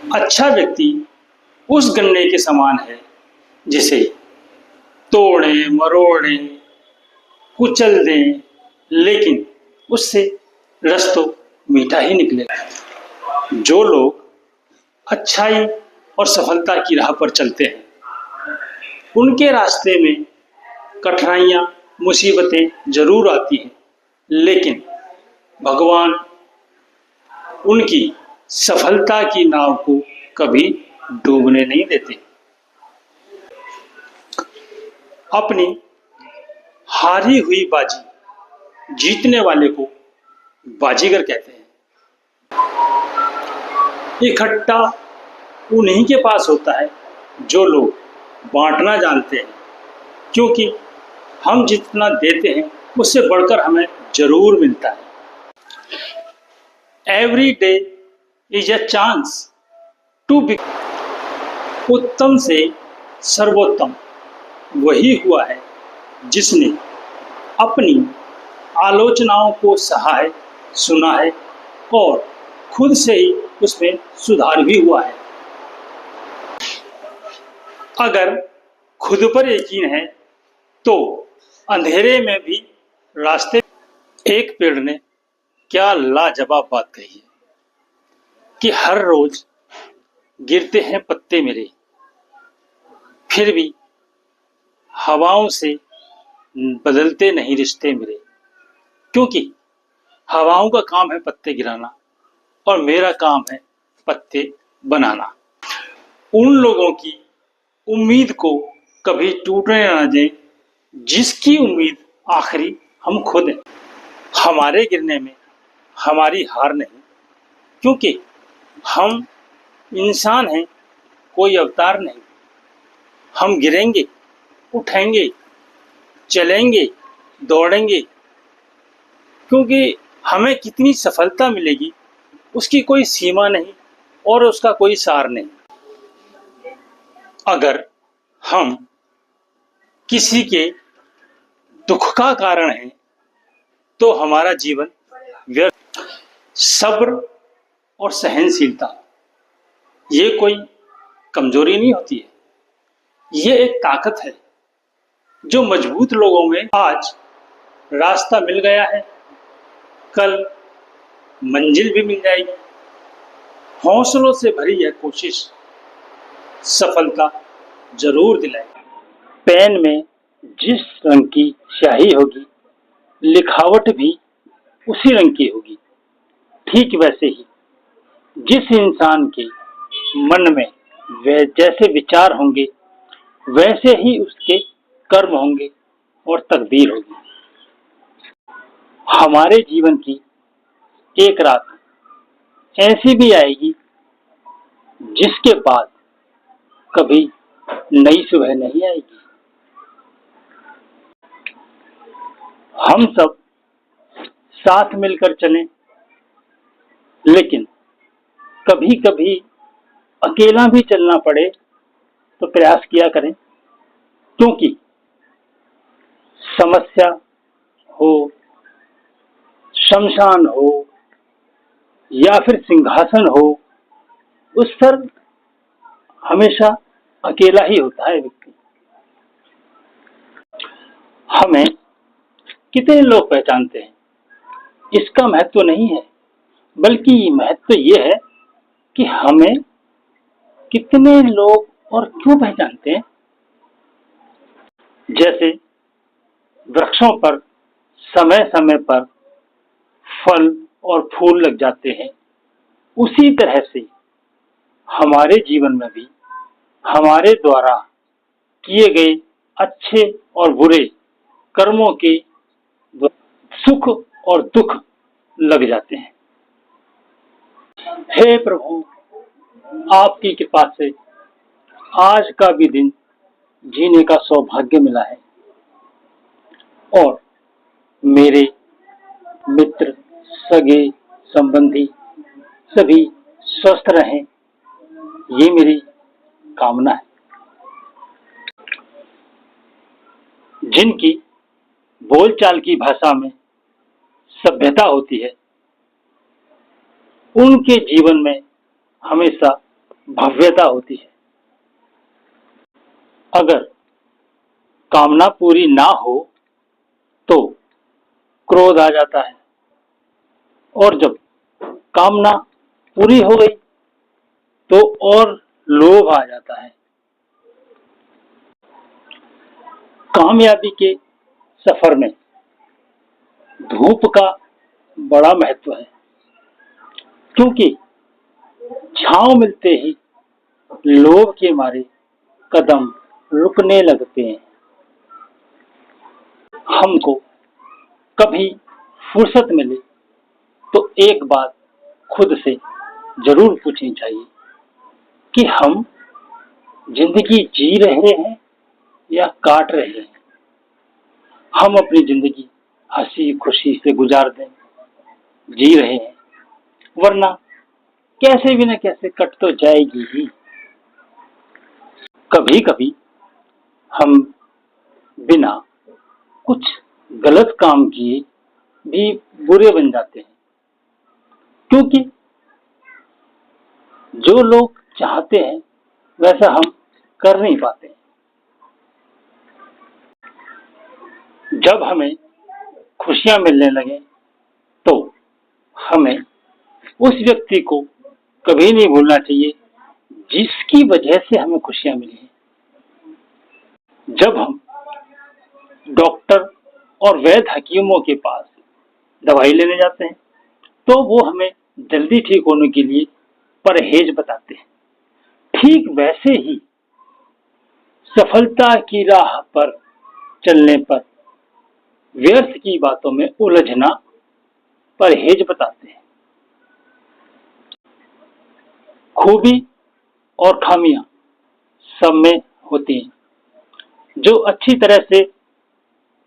अच्छा व्यक्ति उस गन्ने के समान है जिसे तोड़ें मरोड़ें कुचल दें, लेकिन उससे रस तो मीठा ही निकलेगा। जो लोग अच्छाई और सफलता की राह पर चलते हैं, उनके रास्ते में कठिनाइयां मुसीबतें जरूर आती हैं, लेकिन भगवान उनकी सफलता की नाव को कभी डूबने नहीं देते। अपनी हारी हुई बाजी जीतने वाले को बाजीगर कहते हैं। इकट्ठा उन्हीं के पास होता है जो लोग बांटना जानते हैं, क्योंकि हम जितना देते हैं उससे बढ़कर हमें जरूर मिलता है। Every day is a chance to be. उत्तम से सर्वोत्तम वही हुआ है जिसने अपनी आलोचनाओं को सहा है, सुना है और खुद से ही उसमें सुधार भी हुआ है। अगर खुद पर यकीन है तो अंधेरे में भी रास्ते। एक पेड़ ने क्या लाजवाब बात कही है कि हर रोज गिरते हैं पत्ते मेरे, फिर भी हवाओं से बदलते नहीं रिश्ते मेरे। क्योंकि हवाओं का काम है पत्ते गिराना और मेरा काम है पत्ते बनाना। उन लोगों की उम्मीद को कभी टूटने ना दें जिसकी उम्मीद आखिरी हम खुद हैं। हमारे गिरने में हमारी हार नहीं, क्योंकि हम इंसान हैं, कोई अवतार नहीं। हम गिरेंगे, उठेंगे, चलेंगे, दौड़ेंगे, क्योंकि हमें कितनी सफलता मिलेगी उसकी कोई सीमा नहीं और उसका कोई सार नहीं। अगर हम किसी के दुख का कारण हैं तो हमारा जीवन व्यर्थ। सब्र और सहनशीलता ये कोई कमजोरी नहीं होती है, ये एक ताकत है जो मजबूत लोगों में आज रास्ता मिल गया है, कल मंजिल भी मिल जाएगी। हौसलों से भरी यह कोशिश सफलता जरूर दिलाएगी। पेन में जिस रंग की स्याही होगी, लिखावट भी उसी रंग की होगी। ठीक वैसे ही जिस इंसान के मन में वह जैसे विचार होंगे, वैसे ही उसके कर्म होंगे और तकदीर होगी। हमारे जीवन की एक रात ऐसी भी आएगी जिसके बाद कभी नई सुबह नहीं आएगी। हम सब साथ मिलकर चलें, लेकिन कभी कभी अकेला भी चलना पड़े तो प्रयास किया करें, क्योंकि समस्या हो, शमशान हो या फिर सिंहासन हो, उस पर हमेशा अकेला ही होता है व्यक्ति। हमें कितने लोग पहचानते हैं इसका महत्व नहीं है, बल्कि महत्व ये है कि हमें कितने लोग और क्यों पहचानते हैं। जैसे वृक्षों पर समय समय पर फल और फूल लग जाते हैं, उसी तरह से हमारे जीवन में भी हमारे द्वारा किए गए अच्छे और बुरे कर्मों के सुख और दुख लग जाते हैं। हे प्रभु, आपकी कृपा से आज का भी दिन जीने का सौभाग्य मिला है और मेरे मित्र, सगे, संबंधी सभी स्वस्थ रहें, ये मेरी कामना है। जिनकी बोलचाल की भाषा में सभ्यता होती है, उनके जीवन में हमेशा भव्यता होती है। अगर कामना पूरी ना हो तो क्रोध आ जाता है, और जब कामना पूरी हो गई तो और लोभ आ जाता है। कामयाबी के सफर में धूप का बड़ा महत्व है, क्योंकि छांव मिलते ही लोभ के मारे कदम रुकने लगते हैं। हमको कभी फुर्सत मिले तो एक बात खुद से जरूर पूछनी चाहिए कि हम जिंदगी जी रहे हैं या काट रहे हैं। हम अपनी जिंदगी हंसी खुशी से गुजार दें, जी रहे हैं, वरना कैसे भी न कैसे कट तो जाएगी ही। कभी कभी हम बिना कुछ गलत काम किए भी बुरे बन जाते हैं, क्योंकि जो लोग चाहते हैं वैसा हम कर नहीं पाते। जब हमें खुशियां मिलने लगे तो हमें उस व्यक्ति को कभी नहीं भूलना चाहिए जिसकी वजह से हमें खुशियां मिली हैं। जब हम डॉक्टर और वैद्य हकीमों के पास दवाई लेने जाते हैं तो वो हमें जल्दी ठीक होने के लिए परहेज बताते हैं। ठीक वैसे ही सफलता की राह पर चलने पर व्यर्थ की बातों में उलझना परहेज बताते हैं। खूबी और खामियां सब में होती हैं। जो अच्छी तरह से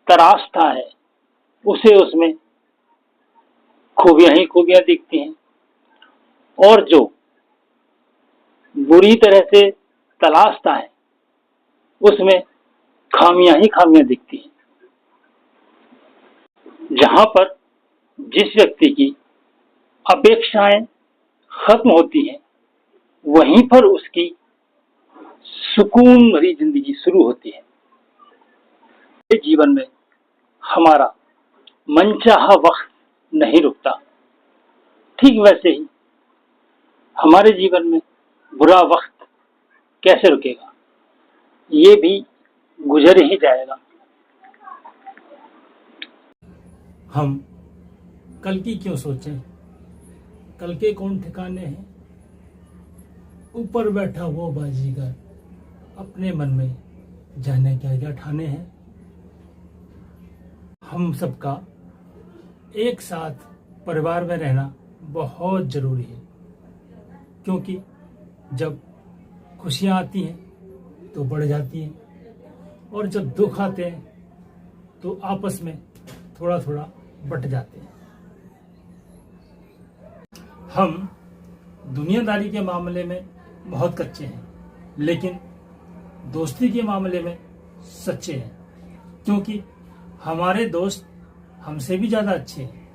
तराशता है उसे उसमें खूबियां ही खूबियां दिखती हैं, और जो बुरी तरह से तलाशता है उसमें खामियां ही खामियां दिखती हैं। जहां पर जिस व्यक्ति की अपेक्षाएं खत्म होती हैं वहीं पर उसकी सुकून भरी जिंदगी शुरू होती है। जीवन में हमारा मनचाहा वक्त नहीं रुकता, ठीक वैसे ही हमारे जीवन में बुरा वक्त कैसे रुकेगा, ये भी गुजर ही जाएगा। हम कल की क्यों सोचें, कल के कौन ठिकाने हैं। ऊपर बैठा वो बाजीगर अपने मन में जाने क्या क्या ठाने हैं। हम सबका एक साथ परिवार में रहना बहुत जरूरी है, क्योंकि जब खुशियां आती हैं तो बढ़ जाती हैं, और जब दुख आते हैं तो आपस में थोड़ा थोड़ा बट जाते हैं। हम दुनियादारी के मामले में बहुत कच्चे हैं, लेकिन दोस्ती के मामले में सच्चे हैं, क्योंकि हमारे दोस्त हमसे भी ज्यादा अच्छे हैं।